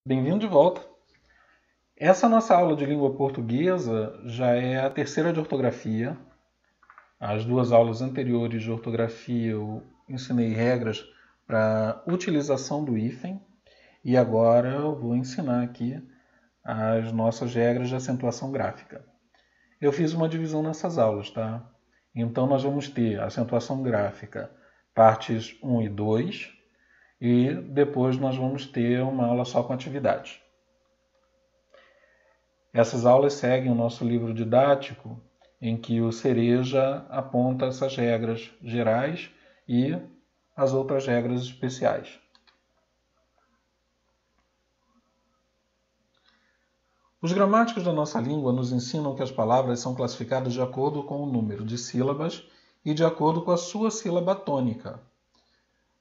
Bem-vindo de volta. Essa nossa aula de língua portuguesa já é a terceira de ortografia. As duas aulas anteriores de ortografia eu ensinei regras para utilização do hífen e agora eu vou ensinar aqui as nossas regras de acentuação gráfica. Eu fiz uma divisão nessas aulas, tá? Então nós vamos ter acentuação gráfica partes 1 e 2 e depois nós vamos ter uma aula só com atividades. Essas aulas seguem o nosso livro didático, em que o Cereja aponta essas regras gerais e as outras regras especiais. Os gramáticos da nossa língua nos ensinam que as palavras são classificadas de acordo com o número de sílabas e de acordo com a sua sílaba tônica.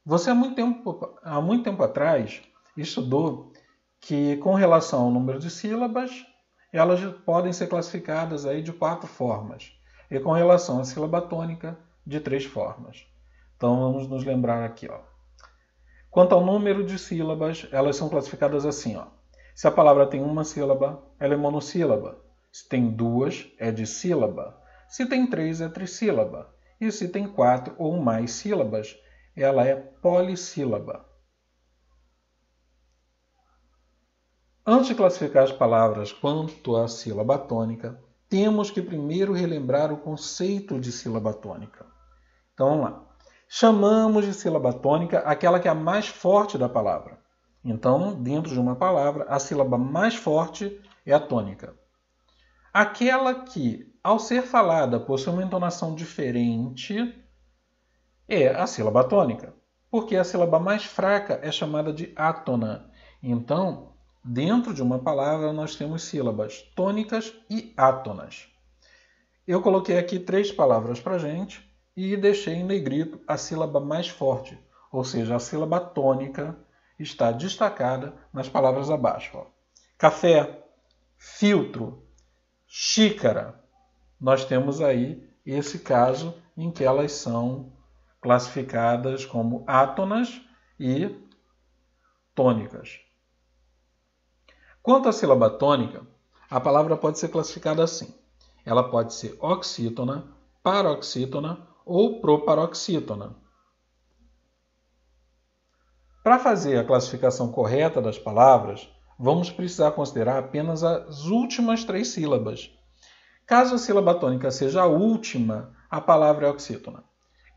Você, há muito tempo atrás, estudou que, com relação ao número de sílabas, elas podem ser classificadas aí de 4 formas. E com relação à sílaba tônica, de 3 formas. Então vamos nos lembrar aqui. Quanto ao número de sílabas, elas são classificadas assim. Se a palavra tem uma sílaba, ela é monossílaba. Se tem 2, é dissílaba. Se tem 3, é trissílaba. E se tem 4 ou mais sílabas, ela é polissílaba. Antes de classificar as palavras quanto à sílaba tônica, temos que primeiro relembrar o conceito de sílaba tônica. Então vamos lá. Chamamos de sílaba tônica aquela que é a mais forte da palavra. Então, dentro de uma palavra, a sílaba mais forte é a tônica. Aquela que, ao ser falada, possui uma entonação diferente é a sílaba tônica, porque a sílaba mais fraca é chamada de átona. Então, dentro de uma palavra, nós temos sílabas tônicas e átonas. Eu coloquei aqui 3 palavras para a gente e deixei em negrito a sílaba mais forte, ou seja, a sílaba tônica está destacada nas palavras abaixo. Café, filtro, xícara. Nós temos aí esse caso em que elas são classificadas como átonas e tônicas. Quanto à sílaba tônica, a palavra pode ser classificada assim. Ela pode ser oxítona, paroxítona ou proparoxítona. Para fazer a classificação correta das palavras, vamos precisar considerar apenas as últimas 3 sílabas. Caso a sílaba tônica seja a última, a palavra é oxítona.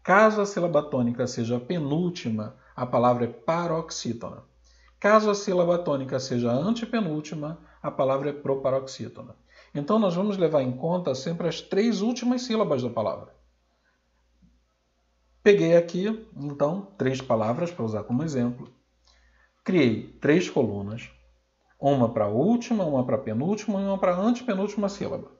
Caso a sílaba tônica seja a penúltima, a palavra é paroxítona. Caso a sílaba tônica seja a antepenúltima, a palavra é proparoxítona. Então, nós vamos levar em conta sempre as 3 últimas sílabas da palavra. Peguei aqui, então, 3 palavras para usar como exemplo. Criei 3 colunas, uma para a última, uma para a penúltima e uma para a antepenúltima sílaba.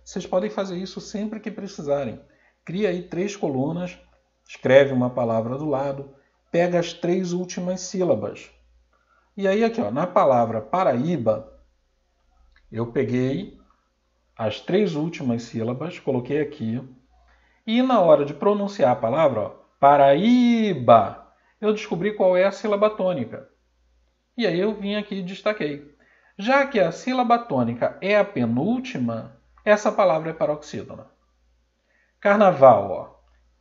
Vocês podem fazer isso sempre que precisarem. Cria aí 3 colunas, escreve uma palavra do lado, pega as 3 últimas sílabas. E aí aqui, na palavra Paraíba, eu peguei as 3 últimas sílabas, coloquei aqui, e na hora de pronunciar a palavra, Paraíba, eu descobri qual é a sílaba tônica. E aí eu vim aqui e destaquei. Já que a sílaba tônica é a penúltima, essa palavra é paroxítona. Carnaval,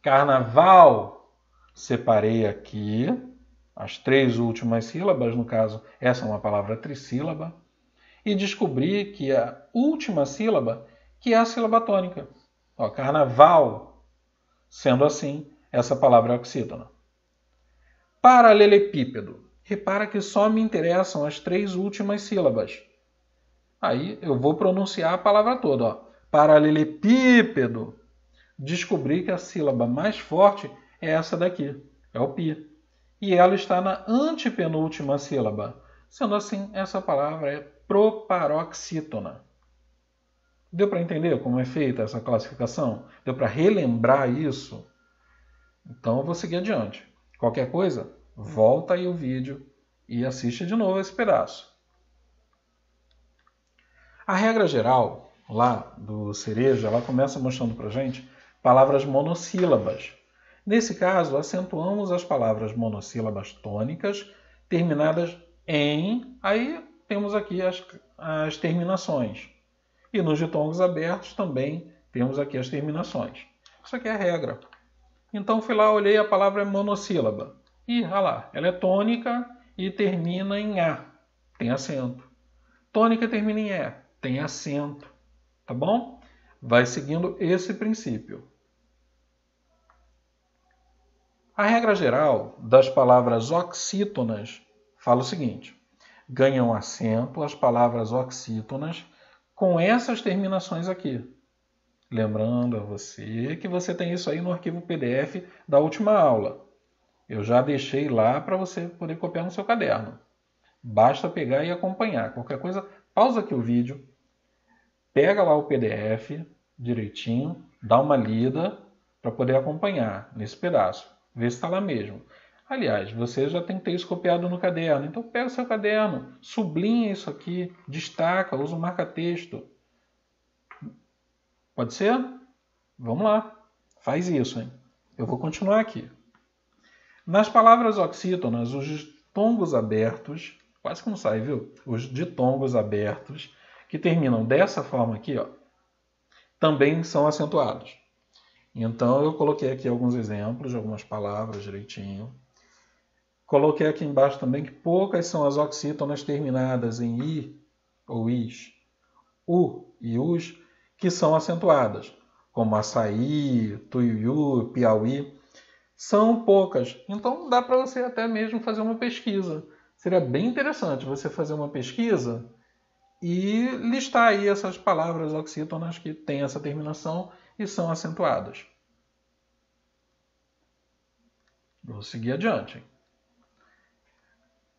Carnaval, separei aqui as 3 últimas sílabas, no caso, essa é uma palavra trissílaba, e descobri que a última sílaba que é a sílaba tônica. Carnaval, sendo assim, essa palavra é oxítona. Paralelepípedo. Repara que só me interessam as 3 últimas sílabas. Aí eu vou pronunciar a palavra toda. Paralelepípedo. Descobri que a sílaba mais forte é essa daqui, é o pi. E ela está na antepenúltima sílaba. Sendo assim, essa palavra é proparoxítona. Deu para entender como é feita essa classificação? Deu para relembrar isso? Então eu vou seguir adiante. Qualquer coisa, volta aí o vídeo e assiste de novo esse pedaço. A regra geral lá do Cereja, ela começa mostrando para a gente palavras monossílabas. Nesse caso, acentuamos as palavras monossílabas tônicas terminadas em, aí temos aqui as terminações. E nos ditongos abertos também temos aqui as terminações. Isso aqui é a regra. Então fui lá, olhei, a palavra é monossílaba. E olha lá, ela é tônica e termina em A. Tem acento. Tônica termina em E. Tem acento. Tá bom? Vai seguindo esse princípio. A regra geral das palavras oxítonas fala o seguinte: ganham acento as palavras oxítonas com essas terminações aqui. Lembrando a você que você tem isso aí no arquivo PDF da última aula. Eu já deixei lá para você poder copiar no seu caderno. Basta pegar e acompanhar. Qualquer coisa, pausa aqui o vídeo, pega lá o PDF direitinho, dá uma lida para poder acompanhar nesse pedaço. Vê se está lá mesmo. Aliás, você já tem que ter isso copiado no caderno. Então pega o seu caderno, sublinha isso aqui, destaca, usa um marca-texto. Pode ser? Vamos lá. Faz isso, hein? Eu vou continuar aqui. Nas palavras oxítonas, os ditongos abertos, quase que não sai, viu? Os ditongos abertos, que terminam dessa forma aqui, ó, também são acentuados. Então eu coloquei aqui alguns exemplos de algumas palavras direitinho. Coloquei aqui embaixo também que poucas são as oxítonas terminadas em i ou is, u e us, que são acentuadas, como açaí, tuiuiu, piauí. São poucas, então dá para você até mesmo fazer uma pesquisa. Seria bem interessante você fazer uma pesquisa e listar aí essas palavras oxítonas que têm essa terminação e são acentuadas. Vou seguir adiante.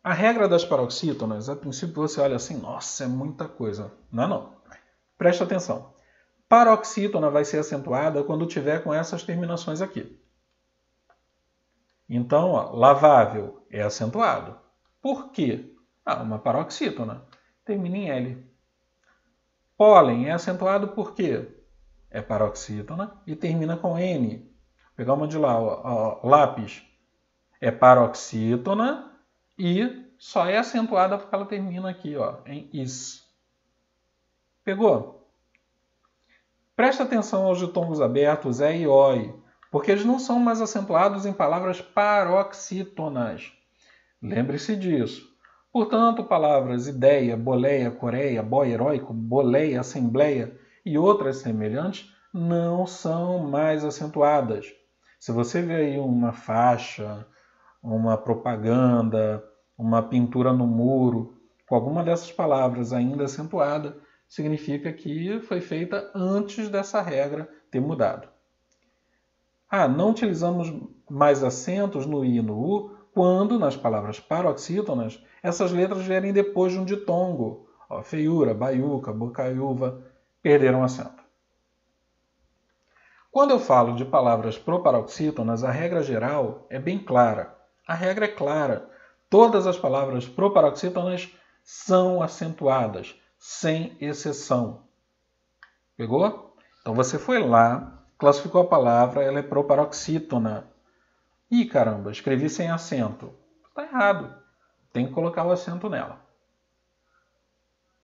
A regra das paroxítonas, a princípio você olha assim, nossa, é muita coisa. Não é não. Presta atenção. Paroxítona vai ser acentuada quando tiver com essas terminações aqui. Então, ó, lavável é acentuado. Por quê? Uma paroxítona. Termina em L. Pólen é acentuado por quê? É paroxítona e termina com N. Vou pegar uma de lá, ó, lápis. É paroxítona e só é acentuada porque ela termina aqui, ó, em is. Pegou? Presta atenção aos ditongos abertos E e OI, porque eles não são mais acentuados em palavras paroxítonas. Lembre-se disso. Portanto, palavras ideia, boleia, coreia, boy heróico, boleia, assembleia e outras semelhantes não são mais acentuadas. Se você vê aí uma faixa, uma propaganda, uma pintura no muro, com alguma dessas palavras ainda acentuada, significa que foi feita antes dessa regra ter mudado. Não utilizamos mais acentos no i e no u quando, nas palavras paroxítonas, essas letras vierem depois de um ditongo. Feiura, baiuca, bocaiúva, perderam acento. Quando eu falo de palavras proparoxítonas, a regra geral é bem clara. A regra é clara. Todas as palavras proparoxítonas são acentuadas, sem exceção. Pegou? Então você foi lá, classificou a palavra, ela é proparoxítona. Ih, caramba, escrevi sem acento. Está errado. Tem que colocar o acento nela.